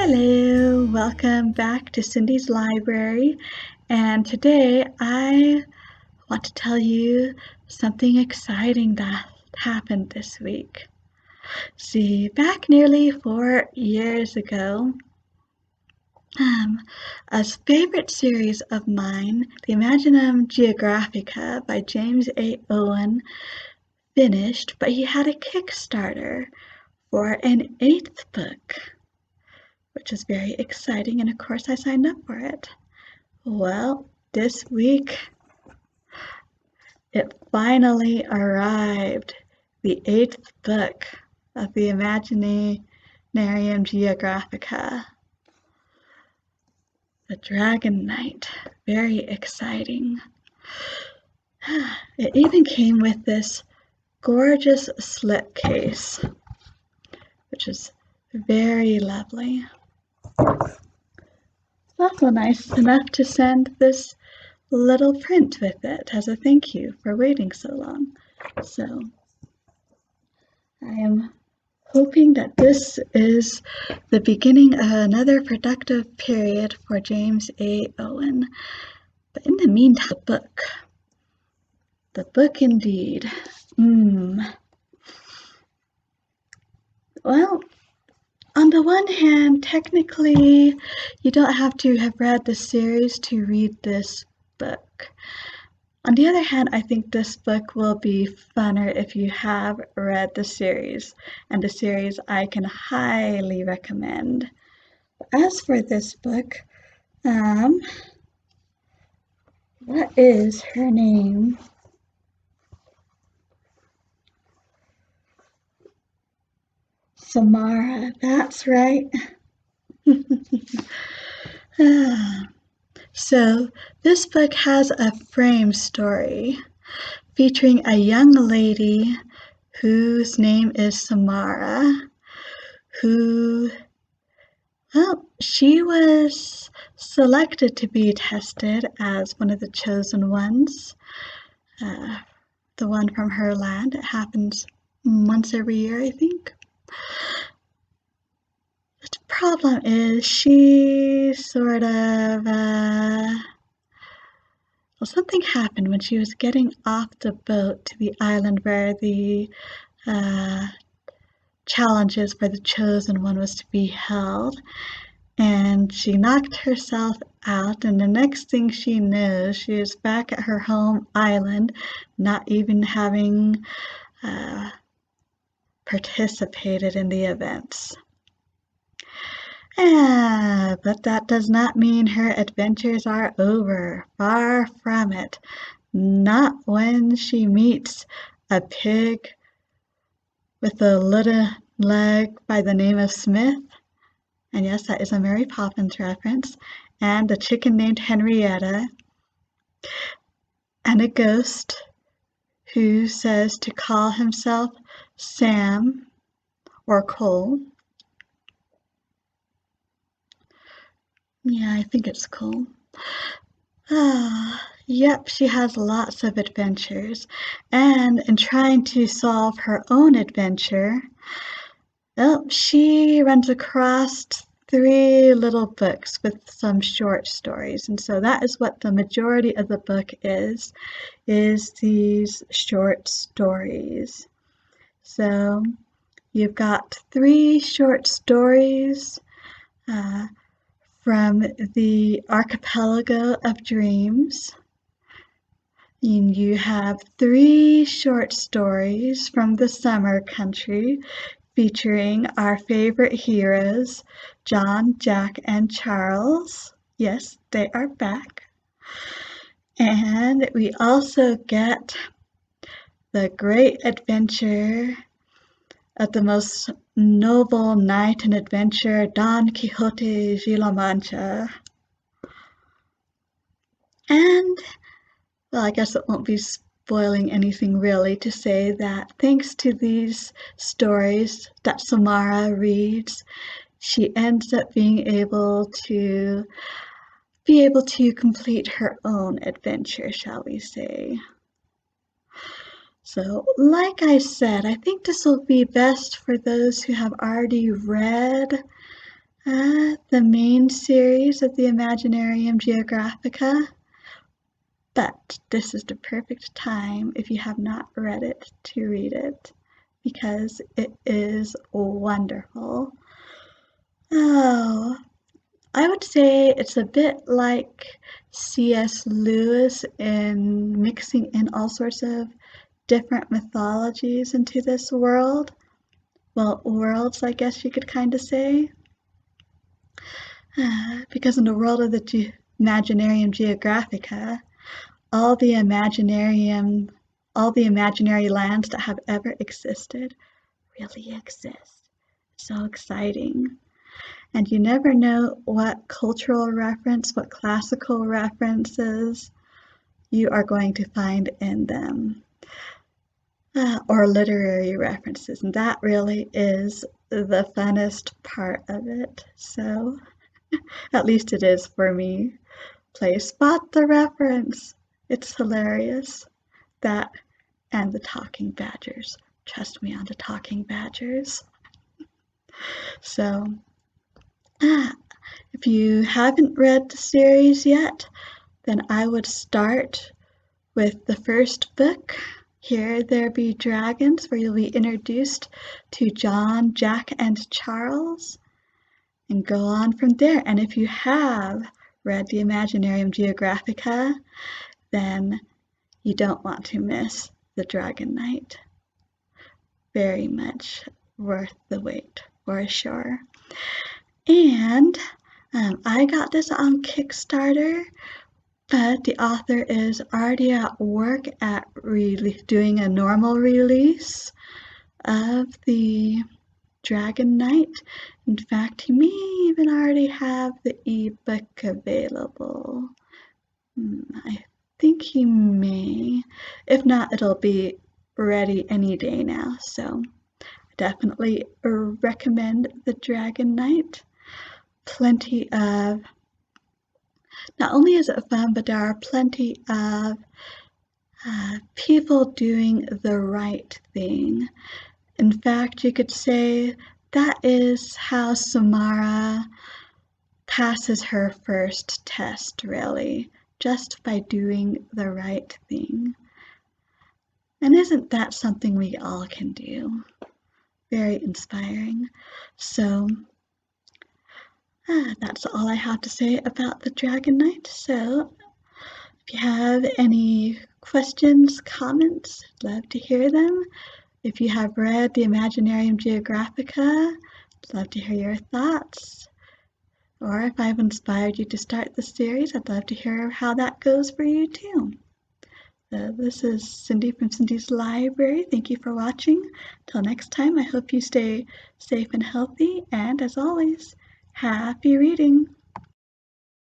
Hello, welcome back to Cindy's Library, and today I want to tell you something exciting that happened this week. See, back nearly 4 years ago, a favorite series of mine, the Imaginum Geographica by James A. Owen, finished, but he had a Kickstarter for an 8th book, which is very exciting, and of course I signed up for it. Well, this week it finally arrived, the 8th book of the Imaginarium Geographica, The Dragon Knight. Very exciting. It even came with this gorgeous slipcase, which is very lovely. It's also nice enough to send this little print with it as a thank you for waiting so long. So I am hoping that this is the beginning of another productive period for James A. Owen. But in the meantime, the book indeed. Well, on the one hand, technically, you don't have to have read the series to read this book. On the other hand, I think this book will be funner if you have read the series, and the series I can highly recommend. As for this book, what is her name? Samara, that's right. So this book has a frame story featuring a young lady whose name is Samara, she was selected to be tested as one of the chosen ones, the one from her land. It happens once every year, I think. The problem is she something happened when she was getting off the boat to the island where the challenges for the chosen one was to be held, and she knocked herself out, and the next thing she knows, she is back at her home island, not even having participated in the events. But that does not mean her adventures are over. Far from it. Not when she meets a pig with a little leg by the name of Smith. And yes, that is a Mary Poppins reference. And a chicken named Henrietta. And a ghost who says to call himself Sam or Cole. Yeah, I think it's Cole. Yep, she has lots of adventures. And in trying to solve her own adventure, she runs across 3 little books with some short stories. And so that is what the majority of the book is these short stories. So you've got 3 short stories from the Archipelago of Dreams. And you have 3 short stories from the Summer Country featuring our favorite heroes, John, Jack, and Charles. Yes, they are back. And we also get the great adventure of the most noble knight and adventurer, Don Quixote de la Mancha. And, well, I guess it won't be spoiling anything really to say that thanks to these stories that Samara reads, she ends up being able to complete her own adventure, shall we say. So, like I said, I think this will be best for those who have already read the main series of the Imaginarium Geographica, but this is the perfect time, if you have not read it, to read it, because it is wonderful. Oh, I would say it's a bit like C.S. Lewis in mixing in all sorts of different mythologies into this world. Well, worlds, I guess you could kind of say. Because in the world of the Imaginarium Geographica, all the imaginary lands that have ever existed really exist. So exciting. And you never know what cultural reference, what classical references you are going to find in them. Or literary references, and that really is the funnest part of it. So, at least it is for me. Play Spot the Reference. It's hilarious. That and the Talking Badgers. Trust me on the Talking Badgers. So, if you haven't read the series yet, then I would start with the first book, Here There Be Dragons, where you'll be introduced to John, Jack, and Charles, and go on from there. And if you have read the Imaginarium Geographica, then you don't want to miss the Dragon Knight. Very much worth the wait, for sure. And I got this on Kickstarter, but the author is already at work at doing a normal release of the Dragon Knight. In fact, he may even already have the ebook available. I think he may. If not, it'll be ready any day now. So definitely recommend the Dragon Knight. Plenty of, not only is it fun, but there are plenty of people doing the right thing. In fact, you could say that is how Samara passes her first test, really, just by doing the right thing. And isn't that something we all can do? Very inspiring. So, that's all I have to say about the Dragon Knight. So, if you have any questions, comments, I'd love to hear them. If you have read the Imaginarium Geographica, I'd love to hear your thoughts. Or if I've inspired you to start the series, I'd love to hear how that goes for you too. So this is Cindy from Cindy's Library. Thank you for watching. Till next time, I hope you stay safe and healthy. And as always, happy reading.